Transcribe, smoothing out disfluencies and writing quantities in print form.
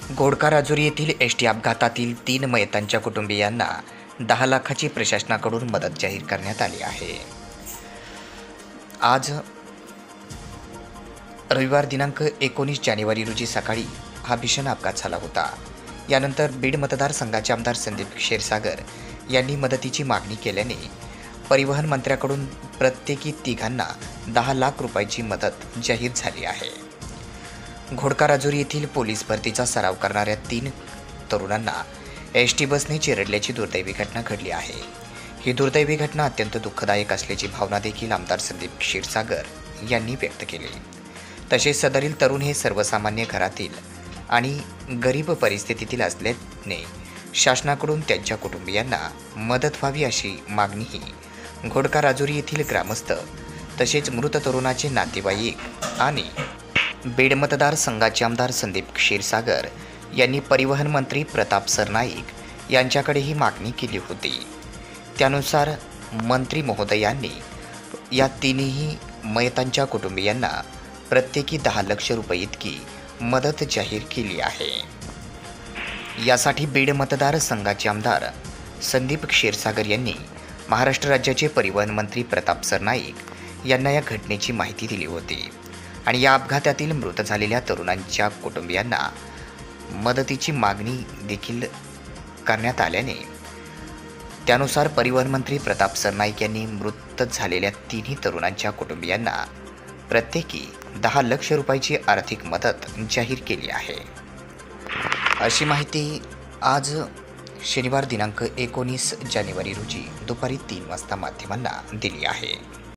घोडका राजुरी येथील एसटी अपघातातील 3 मयतांच्या कुटुंबियांना 10 लाखाची प्रशासनाकडून मदत जाहीर करण्यात आली आहे। आज रविवार दिनांक 19 जानेवारी रोजी सकाळी हा भीषण अपघात झाला होता। यानंतर बीड मतदारसंघाचे आमदार संदीप क्षीरसागर यांनी मदतीची मागणी केल्याने परिवहन मंत्र्याकडून प्रत्येकी तिघांना 10 लाख रुपयांची मदत जाहीर झाली आहे। घोडका राजुरी येथील पोलीस भरतीचा सराव करणाऱ्या 3 तरुणांना एसटी बसने चिरडल्याची दुर्दैवी घटना घडली आहे। ही दुर्दैवी घटना अत्यंत दुःखदायक असल्याची भावना देखील आमदार संदीप क्षीरसागर यांनी व्यक्त केली। तसेच सदरील तरुण हे सर्वसामान्य घरातील आणि गरीब परिस्थितीतील असल्याने शासनाकडून त्यांच्या कुटुंबियांना मदत व्हावी अशी मागणीही घोडका राजुरी येथील ग्रामस्थ तसेच मृत तरुणाचे नातेवाईक आणि बीड मतदारसंघाचे आमदार संदीप क्षीरसागर यांनी परिवहन मंत्री प्रताप सरनाईक यांच्याकडे ही मागणी केली होती। त्यानुसार मंत्री महोदयांनी या तिन्ही मयतांच्या कुटुंबियांना प्रत्येकी 10 लाख रुपये इतकी मदत जाहीर केली आहे। यासाठी बीड मतदारसंघाचे आमदार संदीप क्षीरसागर यांनी महाराष्ट्र राज्याचे परिवहन मंत्री प्रताप सरनाईक यांना या घटनेची माहिती दिली होती आणि या अपघातातील मृत झालेल्या तरुणांच्या कुटुंबियांना मदतीची मागणी देखील करण्यात आल्याने त्यानुसार परिवहन मंत्री प्रताप सरनाईक यांनी मृत झालेल्या तिन्ही तरुणांच्या कुटुंबियांना प्रत्येकी 10 लाख रुपयाची आर्थिक मदत जाहीर केली आहे। अशी माहिती आज शनिवार दिनांक 19 जानेवारी रोजी दुपारी 3 वाजता माध्यमांना दिली आहे।